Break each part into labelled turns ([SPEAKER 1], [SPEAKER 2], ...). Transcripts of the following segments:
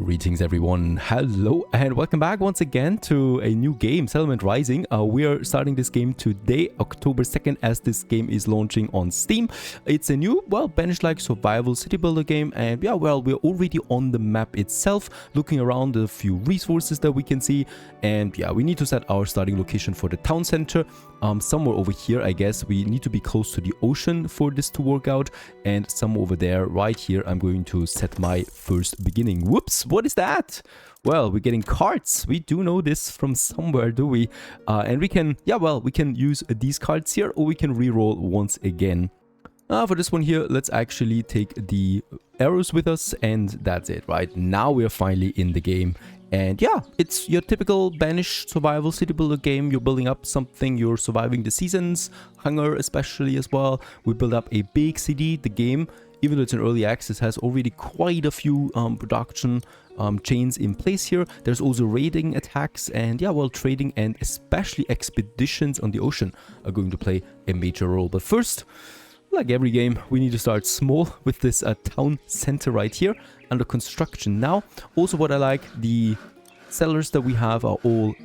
[SPEAKER 1] Greetings everyone, hello and welcome back once again to a new game, Settlement Rising. We are starting this game today, October 2nd, as this game is launching on Steam. It's a new, Banished-like survival city builder game, and we're already on the map itself, looking around a few resources that we can see, and we need to set our starting location for the town center. Somewhere over here, I guess. We need to be close to the ocean for this to work out, and somewhere over there, right here, I'm going to set my first beginning. Whoops, what is that? Well, we're getting cards. We do know this from somewhere, do we? And we can, we can use these cards here, or we can re-roll once again. For this one here, let's actually take the arrows with us, and that's it, right? Now we're finally in the game. And it's your typical banished survival city builder game. You're building up something, you're surviving the seasons, hunger especially as well. We build up a big city. The game, even though it's an early access, has already quite a few production chains in place here. There's also raiding attacks, and trading and especially expeditions on the ocean are going to play a major role. But first, like every game, we need to start small with this town center right here under construction now. Also, what I like, the settlers that we have are all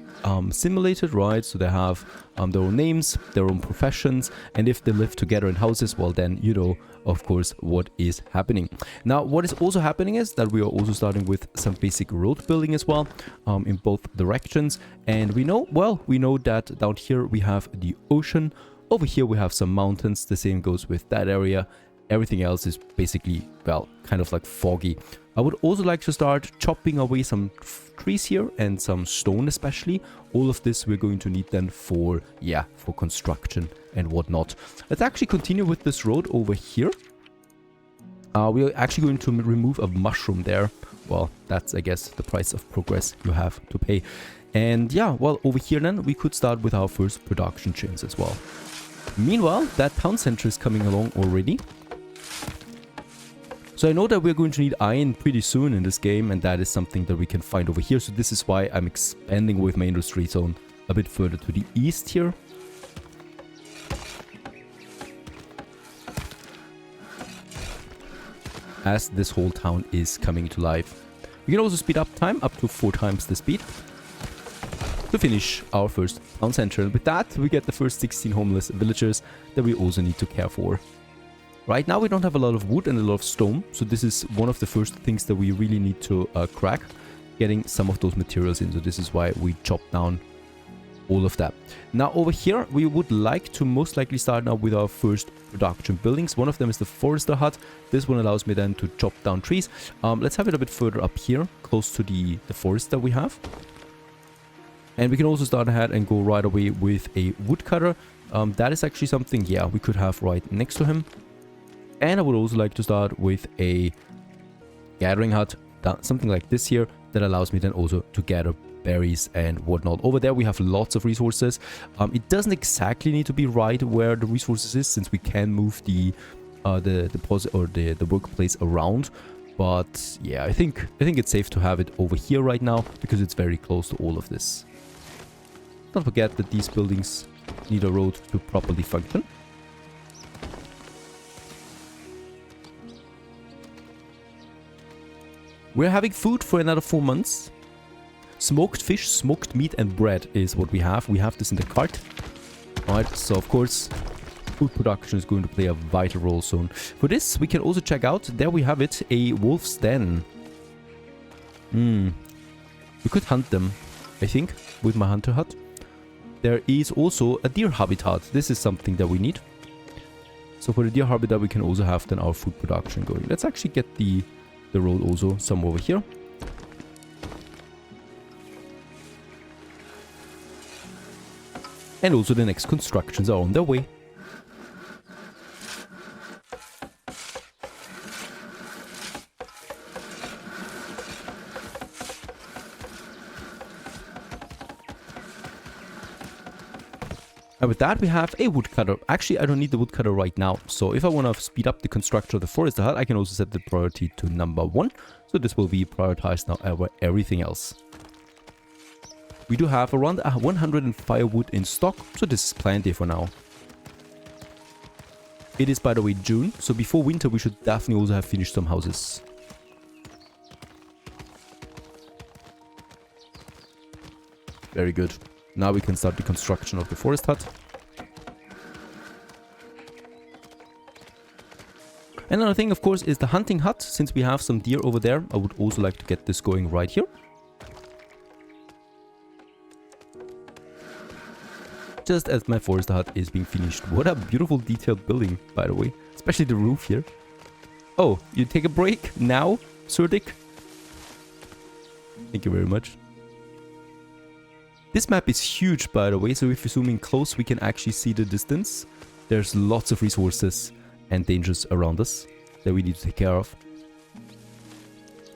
[SPEAKER 1] simulated, right? So they have their own names, their own professions, and if they live together in houses, well then you know, of course, what is happening. Now, what is also happening is that we are also starting with some basic road building as well, in both directions. And we know that down here we have the ocean. Over here we have some mountains. The same goes with that area. Everything else is basically, kind of like foggy. I would also like to start chopping away some trees here and some stone especially. All of this we're going to need then for construction and whatnot. Let's actually continue with this road over here. We're actually going to remove a mushroom there. Well, that's, I guess, the price of progress you have to pay. And over here then we could start with our first production chains as well. Meanwhile, that town center is coming along already. So I know that we're going to need iron pretty soon in this game, and that is something that we can find over here. So this is why I'm expanding with my industry zone a bit further to the east here. As this whole town is coming to life. We can also speed up time up to 4 times the speed to finish our first town center. And with that, we get the first 16 homeless villagers that we also need to care for. Right now, we don't have a lot of wood and a lot of stone, so this is one of the first things that we really need to crack, getting some of those materials in. So this is why we chop down all of that. Now over here, we would like to most likely start now with our first production buildings. One of them is the forester hut. This one allows me then to chop down trees. Let's have it a bit further up here, close to the forest that we have. And we can also start ahead and go right away with a woodcutter. That is actually something, we could have right next to him. And I would also like to start with a gathering hut, something like this here, that allows me then also to gather berries and whatnot. Over there we have lots of resources. It doesn't exactly need to be right where the resources is, since we can move the deposit or the workplace around. But I think it's safe to have it over here right now, because it's very close to all of this. Don't forget that these buildings need a road to properly function. We're having food for another 4 months. Smoked fish, smoked meat, and bread is what we have. We have this in the cart. Alright, so of course, food production is going to play a vital role soon. For this, we can also check out, there we have it, a wolf's den. We could hunt them, I think, with my hunter hut. There is also a deer habitat. This is something that we need. So for the deer habitat, we can also have then our food production going. Let's actually get the road also somewhere over here. And also the next constructions are on their way. And with that, we have a woodcutter. Actually, I don't need the woodcutter right now. So if I want to speed up the construction of the forester hut, I can also set the priority to number 1. So this will be prioritized now over everything else. We do have around 100 firewood in stock, so this is plenty for now. It is, by the way, June, so before winter we should definitely also have finished some houses. Very good. Now we can start the construction of the forest hut. Another thing, of course, is the hunting hut. Since we have some deer over there, I would also like to get this going right here. Just as my forest hut is being finished. What a beautiful detailed building, by the way. Especially the roof here. Oh, you take a break now, Sir Dick? Thank you very much. This map is huge, by the way, so if you zoom in close, we can actually see the distance. There's lots of resources and dangers around us that we need to take care of.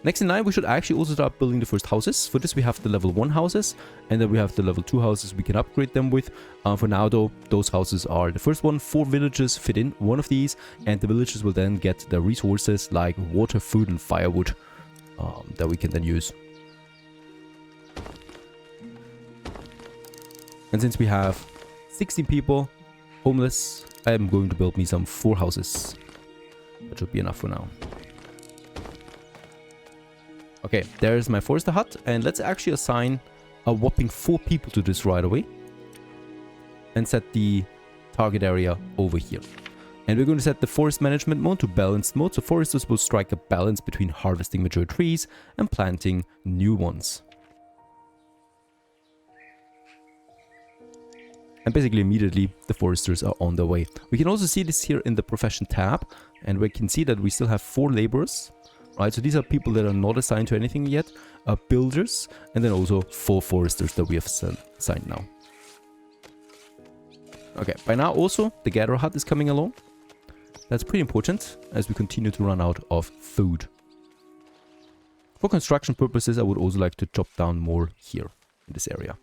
[SPEAKER 1] Next in line, we should actually also start building the first houses. For this, we have the level 1 houses, and then we have the level 2 houses we can upgrade them with. For now, though, those houses are the first one. 4 villages fit in one of these, and the villagers will then get the resources like water, food, and firewood that we can then use. And since we have 16 people homeless, I'm going to build me some 4 houses. That should be enough for now. Okay, there's my forester hut, and let's actually assign a whopping 4 people to this right away. And set the target area over here. And we're going to set the forest management mode to balanced mode, so foresters will strike a balance between harvesting mature trees and planting new ones. And basically immediately the foresters are on their way. We can also see this here in the profession tab, and we can see that we still have 4 laborers. Right, so these are people that are not assigned to anything yet, builders, and then also 4 foresters that we have assigned now. Okay, by now also the gatherer hut is coming along. That's pretty important as we continue to run out of food. For construction purposes, I would also like to chop down more here in this area.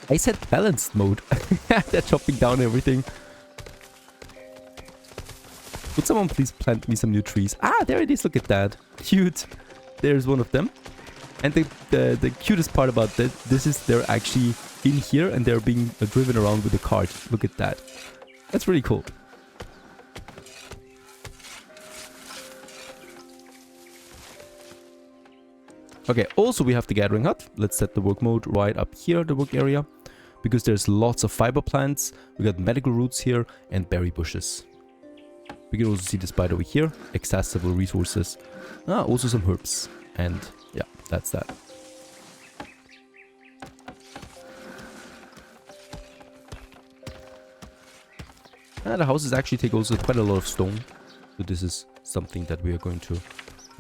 [SPEAKER 1] I said balanced mode. They're chopping down everything. Would someone please plant me some new trees? Ah, there it is. Look at that. Cute. There's one of them. And the cutest part about this is they're actually in here and they're being driven around with a cart. Look at that. That's really cool. Okay, also we have the gathering hut. Let's set the work mode right up here, the work area. Because there's lots of fiber plants. We got medical roots here and berry bushes. We can also see this by the way here, accessible resources, also some herbs, and yeah, that's that. The houses actually take also quite a lot of stone, so this is something that we are going to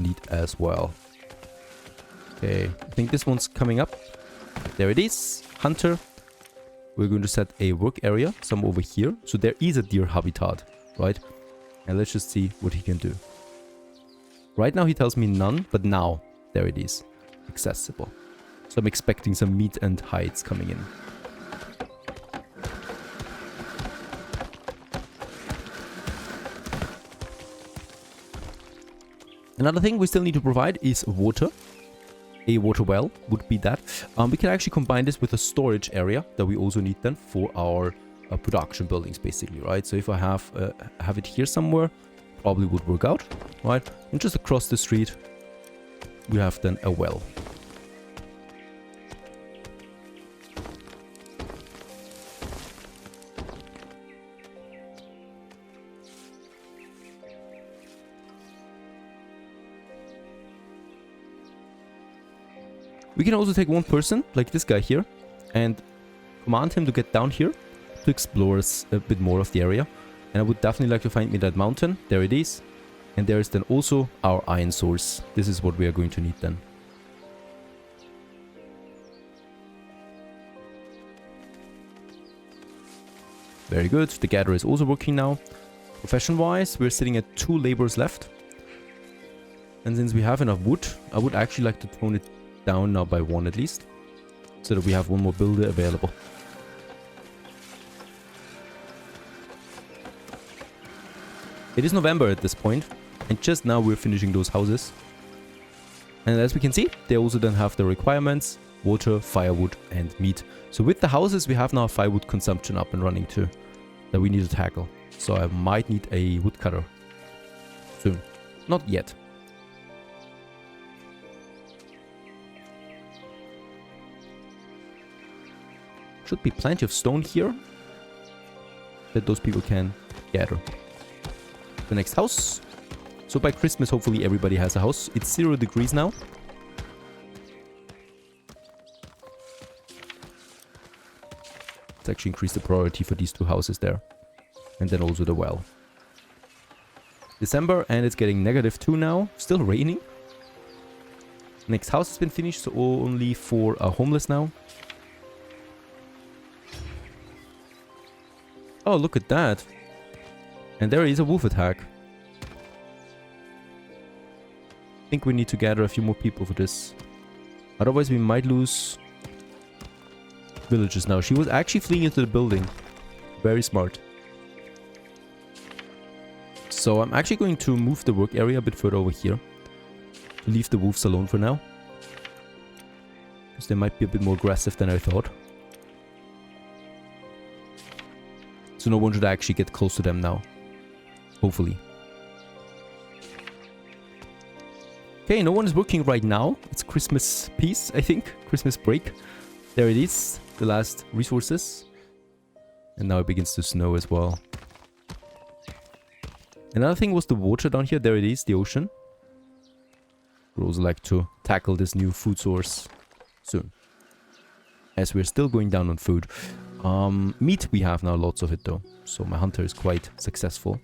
[SPEAKER 1] need as well. Okay, I think this one's coming up. There it is, hunter. We're going to set a work area, some over here, so there is a deer habitat, right? And let's just see what he can do. Right now he tells me none, but now, there it is. Accessible. So I'm expecting some meat and hides coming in. Another thing we still need to provide is water. A water well would be that. We can actually combine this with a storage area that we also need then for our production buildings basically, right? So if I have it here somewhere, probably would work out, right? And just across the street we have then a well. We can also take one person like this guy here and command him to get down here to explore a bit more of the area. And I would definitely like to find me that mountain. There it is. And there is then also our iron source. This is what we are going to need then. Very good. The gatherer is also working now. Profession-wise, we're sitting at 2 laborers left. And since we have enough wood, I would actually like to tone it down now by 1 at least. So that we have 1 more builder available. It is November at this point, and just now we're finishing those houses. And as we can see, they also then have the requirements, water, firewood, and meat. So with the houses, we have now firewood consumption up and running too, that we need to tackle. So I might need a woodcutter soon. Not yet. Should be plenty of stone here that those people can gather. The next house. So by Christmas, hopefully everybody has a house. It's 0 degrees now. Let's actually increase the priority for these 2 houses there. And then also the well. December, and it's getting -2 now. Still raining. Next house has been finished, so only 4 are homeless now. Oh, look at that. And there is a wolf attack. I think we need to gather a few more people for this. Otherwise we might lose villagers now. She was actually fleeing into the building. Very smart. So I'm actually going to move the work area a bit further over here. To leave the wolves alone for now. Because they might be a bit more aggressive than I thought. So no one should actually get close to them now. Hopefully. Okay, no one is working right now. It's Christmas peace, I think. Christmas break. There it is. The last resources. And now it begins to snow as well. Another thing was the water down here. There it is, the ocean. We'd also like to tackle this new food source soon. As we're still going down on food. Meat we have now, lots of it though. So my hunter is quite successful.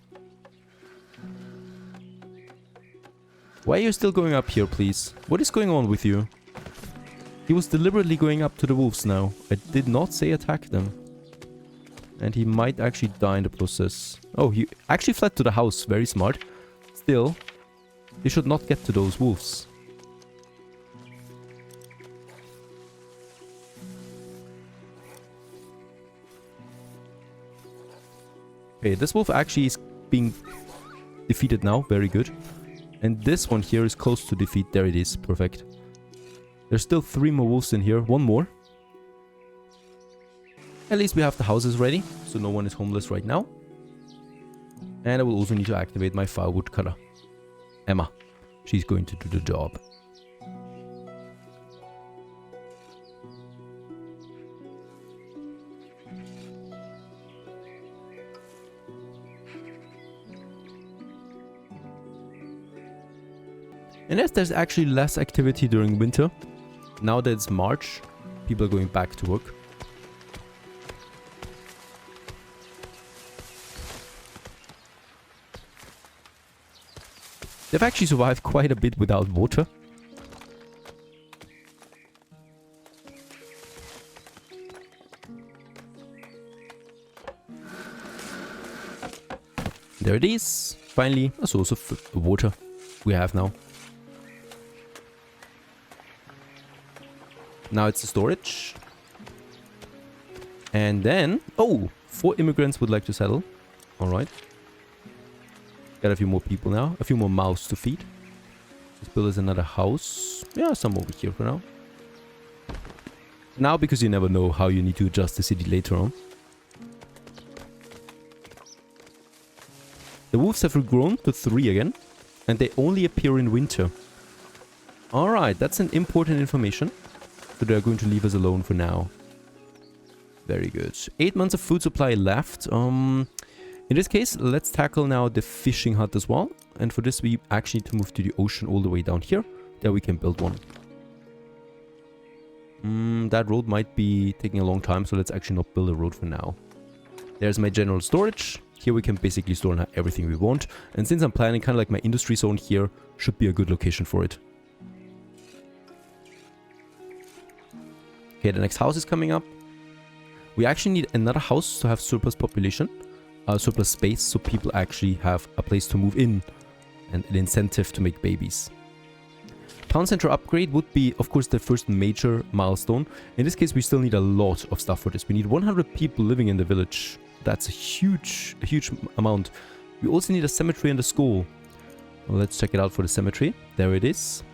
[SPEAKER 1] Why are you still going up here, please? What is going on with you? He was deliberately going up to the wolves now. I did not say attack them. And he might actually die in the process. Oh, he actually fled to the house. Very smart. Still, he should not get to those wolves. Okay, this wolf actually is being defeated now. Very good. And this one here is close to defeat. There it is. Perfect. There's still 3 more wolves in here. 1 more. At least we have the houses ready. So no one is homeless right now. And I will also need to activate my firewood cutter. Emma. She's going to do the job. And as there's actually less activity during winter, now that it's March, people are going back to work. They've actually survived quite a bit without water. There it is. Finally, a source of water we have now. Now it's the storage. And then... Oh! 4 immigrants would like to settle. Alright. Got a few more people now. A few more mouths to feed. Let's build us another house. Yeah, some over here for now. Now, because you never know how you need to adjust the city later on. The wolves have regrown to 3 again. And they only appear in winter. Alright, that's an important information. So they're going to leave us alone for now. Very good. 8 months of food supply left. In this case, let's tackle now the fishing hut as well. And for this, we actually need to move to the ocean all the way down here. There we can build one. That road might be taking a long time, so let's actually not build a road for now. There's my general storage. Here we can basically store now everything we want. And since I'm planning kind of like my industry zone here, should be a good location for it. Okay, the next house is coming up. We actually need another house to have surplus population. Surplus space, so people actually have a place to move in. And an incentive to make babies. Town center upgrade would be, of course, the first major milestone. In this case, we still need a lot of stuff for this. We need 100 people living in the village. That's a huge amount. We also need a cemetery and a school. Well, let's check it out for the cemetery. There it is.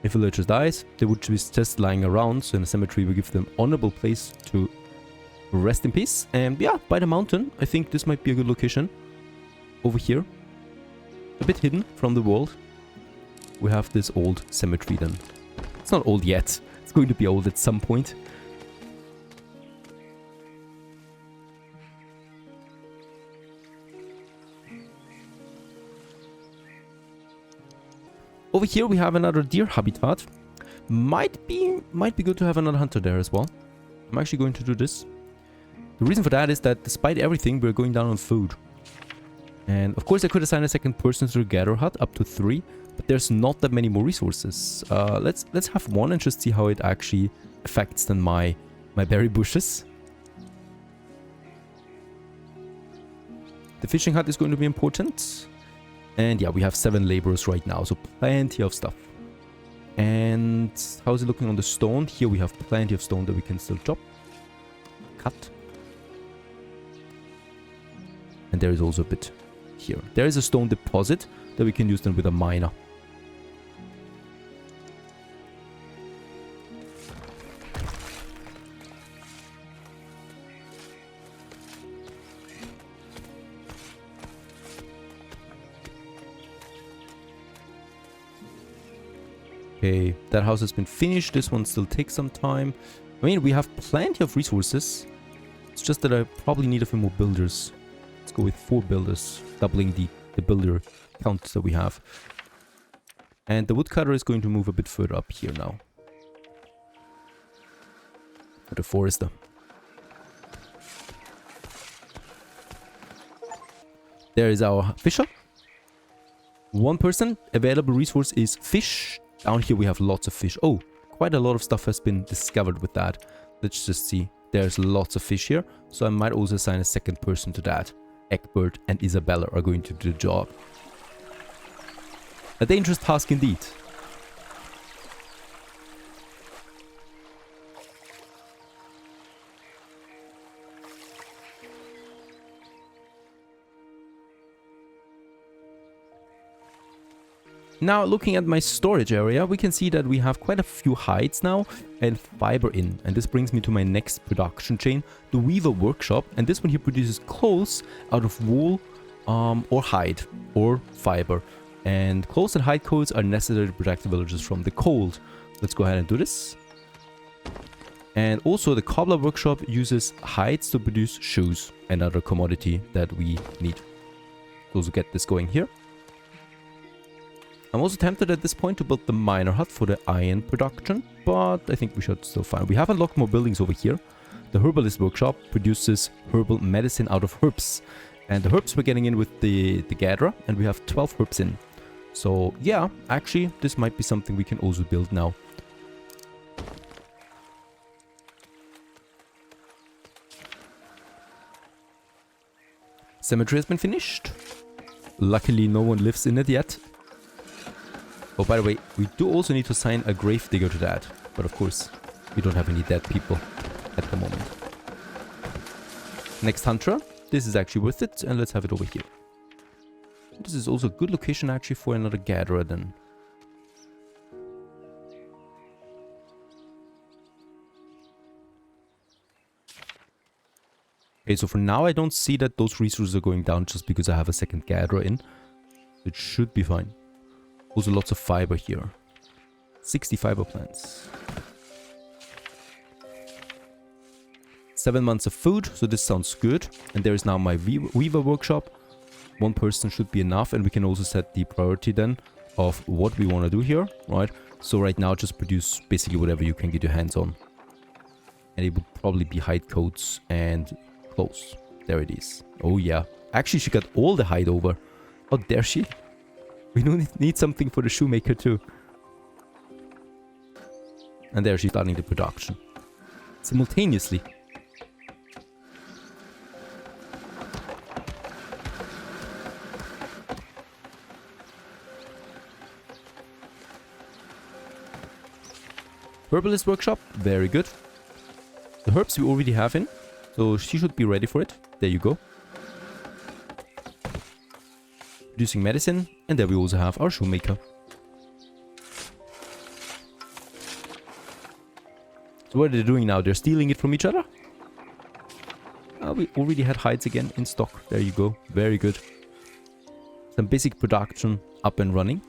[SPEAKER 1] If villagers dies, they would be just lying around. So in the cemetery, we give them honorable place to rest in peace. And yeah, by the mountain, I think this might be a good location. Over here. A bit hidden from the world. We have this old cemetery then. It's not old yet. It's going to be old at some point. Over here we have another deer habitat. Might be good to have another hunter there as well. I'm actually going to do this. The reason for that is that despite everything, we're going down on food. And of course I could assign a second person to the gather hut, up to 3. But there's not that many more resources. Let's have one and just see how it actually affects then my berry bushes. The fishing hut is going to be important. And yeah, we have 7 laborers right now, so plenty of stuff. And how is it looking on the stone? Here we have plenty of stone that we can still chop. Cut. And there is also a bit here. There is a stone deposit that we can use then with a miner. Okay, that house has been finished. This one still takes some time. I mean, we have plenty of resources. It's just that I probably need a few more builders. Let's go with 4 builders, doubling the builder count that we have. And the woodcutter is going to move a bit further up here now. For the forester. There is our fisher. 1 person. Available resource is fish. Down here we have lots of fish. Oh, quite a lot of stuff has been discovered with that. Let's just see. There's lots of fish here. So I might also assign a second person to that. Egbert and Isabella are going to do the job. A dangerous task indeed. Now, looking at my storage area, we can see that we have quite a few hides now and fiber in. And this brings me to my next production chain, the Weaver Workshop. And this one here produces clothes out of wool or hide or fiber. And clothes and hide coats are necessary to protect the villagers from the cold. Let's go ahead and do this. And also the Cobbler Workshop uses hides to produce shoes and other commodity that we need. Also get this going here. I'm also tempted at this point to build the miner hut for the iron production, but I think we should still find. We have unlocked more buildings over here. The herbalist workshop produces herbal medicine out of herbs. And the herbs we're getting in with the gatherer, and we have 12 herbs in. So yeah, actually this might be something we can also build now. Cemetery has been finished. Luckily no one lives in it yet. Oh, by the way, we do also need to assign a grave digger to that. But of course, we don't have any dead people at the moment. Next hunter. This is actually worth it. And let's have it over here. This is also a good location actually for another gatherer then. Okay, so for now I don't see that those resources are going down just because I have a second gatherer in. It should be fine. Also lots of fiber here. 60 fiber plants. 7 months of food, so this sounds good. And there is now my Weaver Workshop. 1 person should be enough, and we can also set the priority then of what we want to do here, right? So right now just produce basically whatever you can get your hands on. And it would probably be hide coats and clothes. There it is. Oh yeah. Actually, she got all the hide over. How dare she? We don't need something for the shoemaker too. And there she's starting the production. Simultaneously. Herbalist Workshop. Very good. The herbs we already have in. So she should be ready for it. There you go. Producing medicine, and there we also have our shoemaker. So what are they doing now? They're stealing it from each other? We already had hides again in stock. There you go. Very good. Some basic production up and running.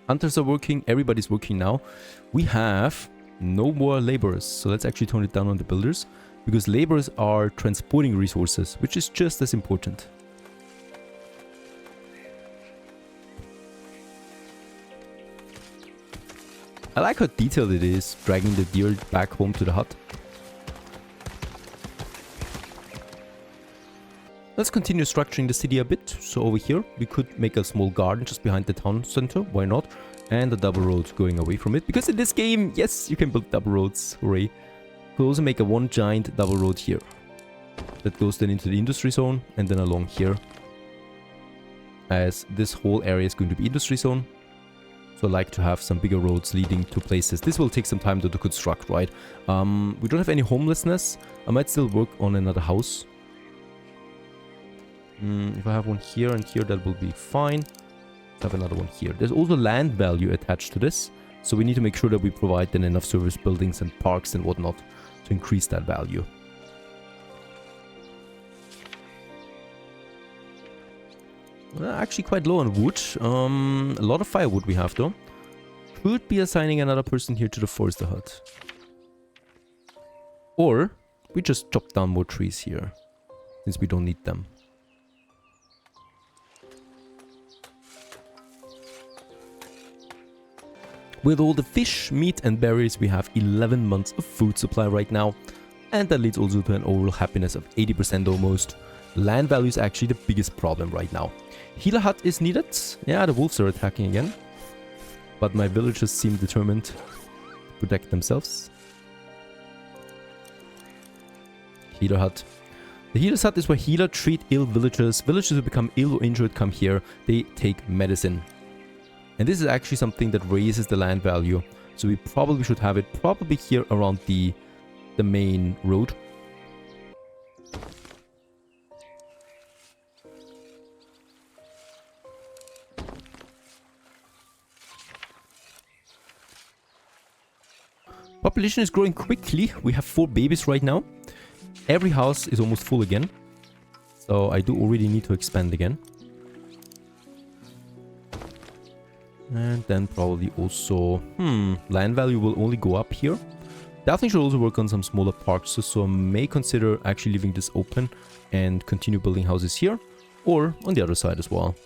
[SPEAKER 1] Hunters are working. Everybody's working now. We have no more laborers, so let's actually tone it down on the builders. because laborers are transporting resources, which is just as important. I like how detailed it is, dragging the deer back home to the hut. Let's continue structuring the city a bit. So over here, we could make a small garden just behind the town center. Why not? And a double road going away from it. Because in this game, yes, you can build double roads. Hooray. We'll also make a one giant double road here. That goes then into the industry zone and then along here. As this whole area is going to be industry zone. So I like to have some bigger roads leading to places. This will take some time to construct, right? We don't have any homelessness. I might still work on another house. If I have one here and here, that will be fine. Let's have another one here. There's also land value attached to this. So we need to make sure that we provide then enough service buildings and parks and whatnot to increase that value. Actually quite low on wood. A lot of firewood we have though. Could be assigning another person here to the forester hut. Or we just chop down more trees here, since we don't need them. With all the fish, meat and berries, we have 11 months of food supply right now. And that leads also to an overall happiness of 80% almost. Land value is actually the biggest problem right now. Healer hut is needed. Yeah, the wolves are attacking again. But my villagers seem determined to protect themselves. Healer hut. The healer's hut is where healer treat ill villagers. Villagers who become ill or injured come here. They take medicine. And this is actually something that raises the land value. So we probably should have it probably here around the main road. Population is growing quickly. We have 4 babies right now. Every house is almost full again. So I do already need to expand again. And then probably also, land value will only go up here. Definitely should also work on some smaller parks, so I may consider actually leaving this open and continue building houses here, or on the other side as well.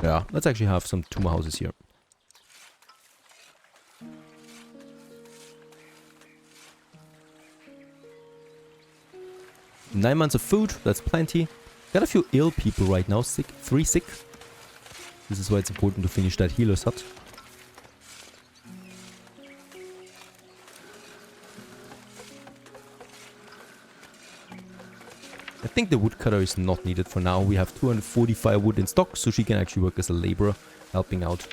[SPEAKER 1] Yeah, let's actually have some 2 more houses here. Nine months of food, that's plenty. Got a few ill people right now, sick, 3 sick. This is why it's important to finish that healer's hut. I think the woodcutter is not needed for now. We have 245 wood in stock, so she can actually work as a laborer, helping out.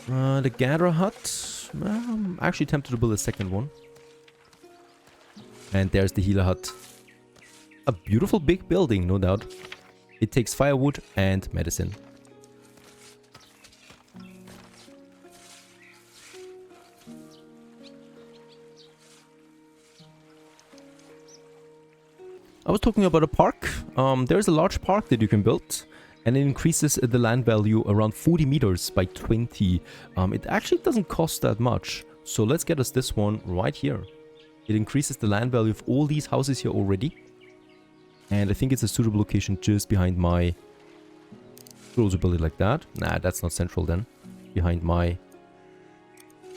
[SPEAKER 1] The gatherer hut. I'm actually tempted to build a second one. And there's the healer hut. A beautiful big building, no doubt. It takes firewood and medicine. I was talking about a park. There's a large park that you can build. And it increases the land value around 40 meters by 20. It actually doesn't cost that much. So let's get us this one right here. It increases the land value of all these houses here already. And I think it's a suitable location just behind my... Could also build it like that. Nah, that's not central then. Behind my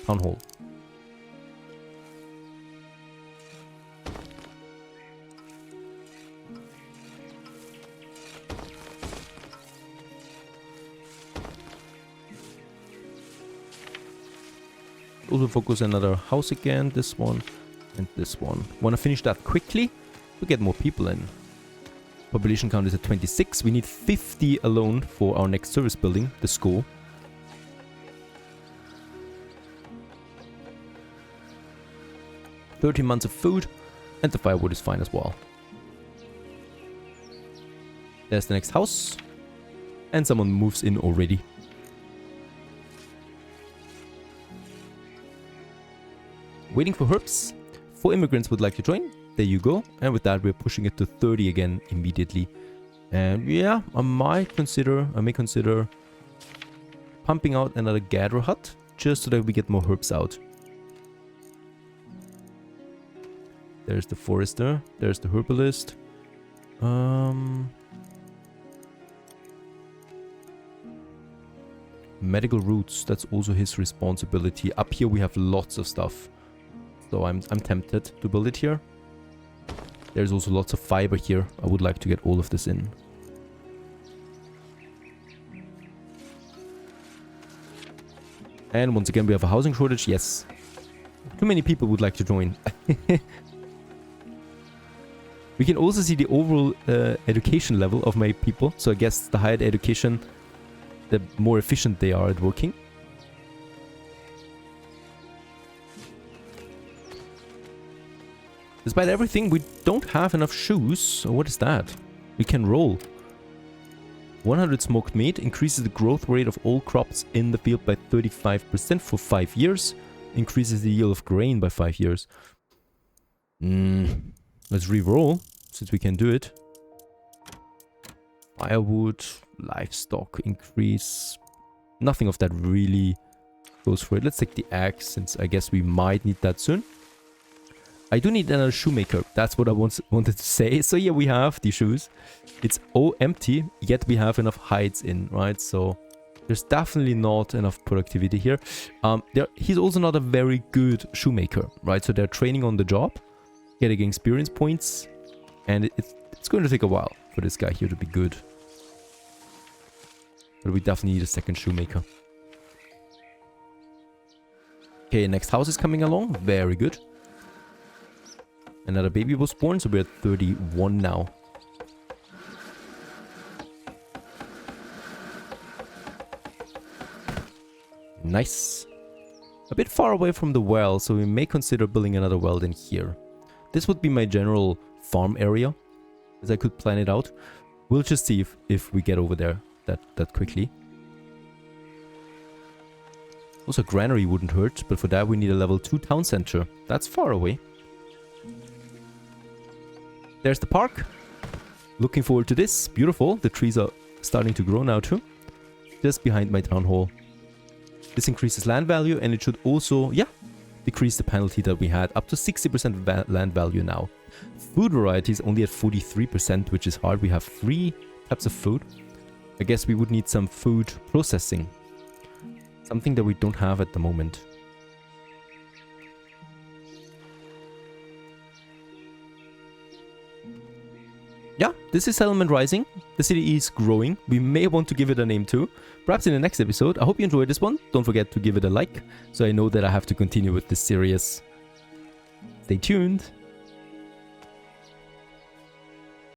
[SPEAKER 1] town hall. Also focus another house again, this one and this one. Want to finish that quickly to get more people in. Population count is at 26. We need 50 alone for our next service building, the school. $30 months of food, and the firewood is fine as well. There's the next house, and someone moves in already. Waiting for herbs. 4 immigrants would like to join. There you go. And with that, we're pushing it to 30 again immediately. And yeah, I may consider pumping out another gatherer hut just so that we get more herbs out. There's the forester. There's the herbalist. Medical routes, that's also his responsibility. Up here we have lots of stuff. So I'm tempted to build it here. There's also lots of fiber here. I would like to get all of this in. And once again we have a housing shortage. Yes. Too many people would like to join. We can also see the overall education level of my people. So I guess the higher the education, the more efficient they are at working. Despite everything, we don't have enough shoes. So what is that? We can roll. 100 smoked meat increases the growth rate of all crops in the field by 35% for 5 years. Increases the yield of grain by 5 years. Let's re-roll, since we can do it. Firewood, livestock increase. Nothing of that really goes for it. Let's take the axe, since I guess we might need that soon. I do need another shoemaker. That's what I wanted to say. So yeah, we have the shoes. It's all empty, yet we have enough hides in, right? So there's definitely not enough productivity here. He's also not a very good shoemaker, right? So they're training on the job, getting experience points, and it's going to take a while for this guy here to be good. But we definitely need a second shoemaker. Okay, next house is coming along. Very good. Another baby was born, so we're at 31 now. Nice. A bit far away from the well, so we may consider building another well in here. This would be my general farm area, as I could plan it out. We'll just see if we get over there that quickly. Also, granary wouldn't hurt, but for that we need a level 2 town center. That's far away. There's the park. Looking forward to this. Beautiful. The trees are starting to grow now too. Just behind my town hall. This increases land value, and it should also, yeah, decrease the penalty that we had. Up to 60% land value now. Food variety is only at 43%, which is hard. We have 3 types of food. I guess we would need some food processing. Something that we don't have at the moment. Yeah, this is Settlement Rising. The city is growing. We may want to give it a name too. Perhaps in the next episode. I hope you enjoyed this one. Don't forget to give it a like, so I know that I have to continue with this series. Stay tuned.